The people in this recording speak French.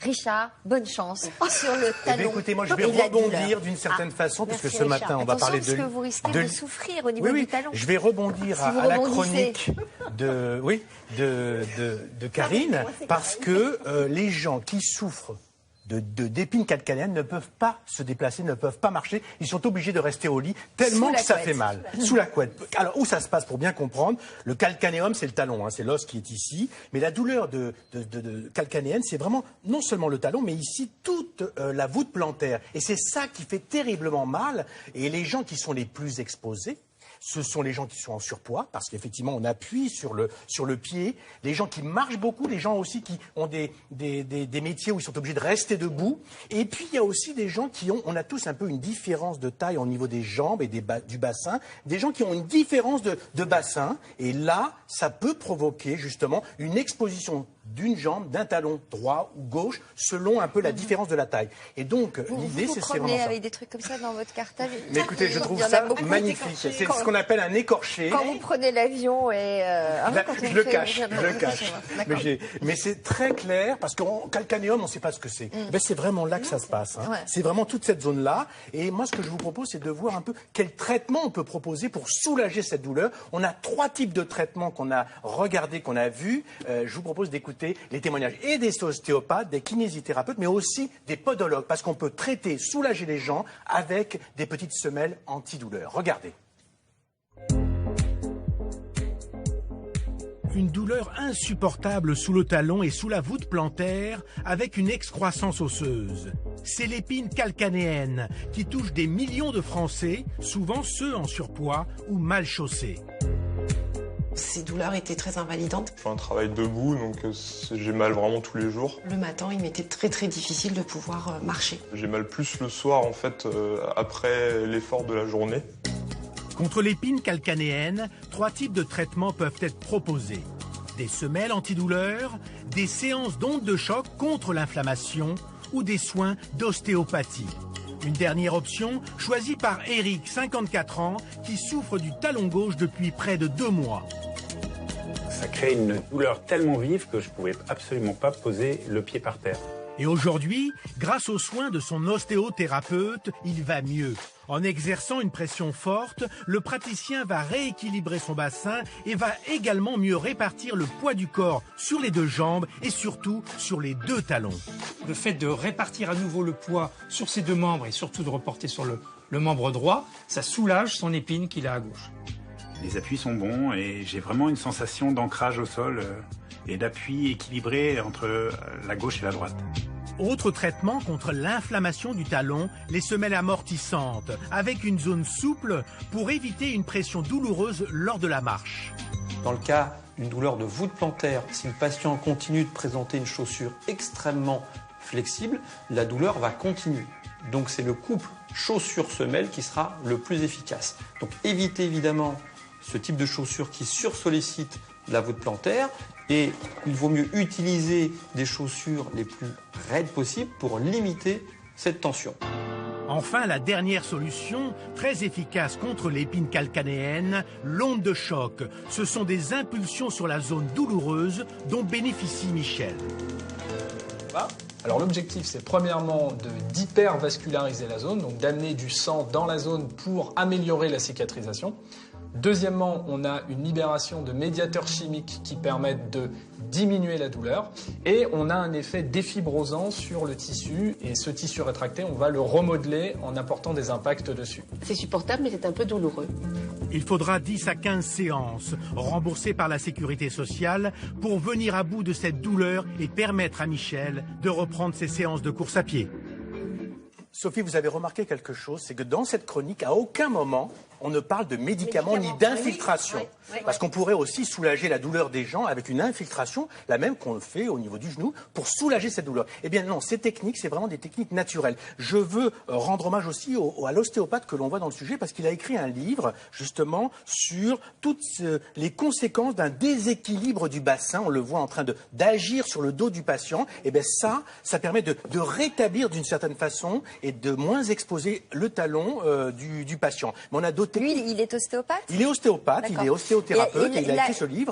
Richard, bonne chance sur le talon. Eh bien, écoutez, moi je vais rebondir d'une certaine façon, parce que ce matin on va parler de... Parce que vous risquez de souffrir au niveau du talon. Je vais rebondir à la chronique de Karine, parce que les gens qui souffrent d'épines calcanéennes ne peuvent pas se déplacer, ne peuvent pas marcher. Ils sont obligés de rester au lit tellement que ça fait mal. Sous la couette. Alors, où ça se passe pour bien comprendre? Le calcanéum, c'est le talon, hein, c'est l'os qui est ici. Mais la douleur de calcanéenne, c'est vraiment non seulement le talon, mais ici toute la voûte plantaire. Et c'est ça qui fait terriblement mal. Et les gens qui sont les plus exposés, ce sont les gens qui sont en surpoids, parce qu'effectivement, on appuie sur le pied. Les gens qui marchent beaucoup, les gens aussi qui ont des métiers où ils sont obligés de rester debout. Et puis, il y a aussi des gens qui ont... On a tous un peu une différence de taille au niveau des jambes et du bassin. Des gens qui ont une différence de bassin. Et là, ça peut provoquer justement une exposition d'une jambe, d'un talon droit ou gauche, selon un peu la différence de la taille. Et donc, l'idée, c'est vraiment ça. Vous avec des trucs comme ça dans votre cartable? Mais écoutez, je trouve ça magnifique. C'est ce qu'on appelle un écorché. Quand vous prenez l'avion et... je le cache. Mais c'est très clair, parce qu'en calcanéum, on ne sait pas ce que c'est. Ben, c'est vraiment là que ça se passe. Hein. Ouais. C'est vraiment toute cette zone-là. Et moi, ce que je vous propose, c'est de voir un peu quel traitement on peut proposer pour soulager cette douleur. On a 3 types de traitements qu'on a regardés, qu'on a vus. Je vous propose d'écouter les témoignages et des ostéopathes, des kinésithérapeutes, mais aussi des podologues, parce qu'on peut traiter, soulager les gens avec des petites semelles antidouleurs. Regardez. Une douleur insupportable sous le talon et sous la voûte plantaire avec une excroissance osseuse. C'est l'épine calcanéenne qui touche des millions de Français, souvent ceux en surpoids ou mal chaussés. Ces douleurs étaient très invalidantes. Je fais un travail debout, donc j'ai mal vraiment tous les jours. Le matin, il m'était très difficile de pouvoir marcher. J'ai mal plus le soir, en fait, après l'effort de la journée. Contre l'épine calcanéenne, 3 types de traitements peuvent être proposés. Des semelles antidouleurs, des séances d'ondes de choc contre l'inflammation ou des soins d'ostéopathie. Une dernière option choisie par Eric, 54 ans, qui souffre du talon gauche depuis près de 2 mois. Ça crée une douleur tellement vive que je ne pouvais absolument pas poser le pied par terre. Et aujourd'hui, grâce aux soins de son ostéothérapeute, il va mieux. En exerçant une pression forte, le praticien va rééquilibrer son bassin et va également mieux répartir le poids du corps sur les 2 jambes et surtout sur les 2 talons. Le fait de répartir à nouveau le poids sur ses 2 membres et surtout de reporter sur le membre droit, ça soulage son épine qu'il a à gauche. Les appuis sont bons et j'ai vraiment une sensation d'ancrage au sol et d'appui équilibré entre la gauche et la droite. Autre traitement contre l'inflammation du talon, les semelles amortissantes, avec une zone souple pour éviter une pression douloureuse lors de la marche. Dans le cas d'une douleur de voûte plantaire, si le patient continue de présenter une chaussure extrêmement flexible, la douleur va continuer. Donc c'est le couple chaussure-semelle qui sera le plus efficace. Donc évitez évidemment ce type de chaussure qui sursollicite la voûte plantaire. Et il vaut mieux utiliser des chaussures les plus raides possibles pour limiter cette tension. Enfin, la dernière solution, très efficace contre l'épine calcanéenne, l'onde de choc. Ce sont des impulsions sur la zone douloureuse dont bénéficie Michel. Alors l'objectif, c'est premièrement d'hypervasculariser la zone, donc d'amener du sang dans la zone pour améliorer la cicatrisation. Deuxièmement, on a une libération de médiateurs chimiques qui permettent de diminuer la douleur. Et on a un effet défibrosant sur le tissu. Et ce tissu rétracté, on va le remodeler en apportant des impacts dessus. C'est supportable, mais c'est un peu douloureux. Il faudra 10 à 15 séances, remboursées par la sécurité sociale, pour venir à bout de cette douleur et permettre à Michel de reprendre ses séances de course à pied. Sophie, vous avez remarqué quelque chose, c'est que dans cette chronique, à aucun moment, on ne parle de médicaments ni d'infiltration. Parce qu'on pourrait aussi soulager la douleur des gens avec une infiltration, la même qu'on fait au niveau du genou, pour soulager cette douleur. Eh bien non, ces techniques, c'est vraiment des techniques naturelles. Je veux rendre hommage aussi à l'ostéopathe que l'on voit dans le sujet, parce qu'il a écrit un livre, justement, sur toutes les conséquences d'un déséquilibre du bassin. On le voit en train d'agir sur le dos du patient. Eh bien ça permet de rétablir d'une certaine façon et de moins exposer le talon du patient. Mais on a d'autres techniques. Lui, il est ostéopathe? Il est ostéopathe, il est ostéothérapeute et il a écrit ce livre.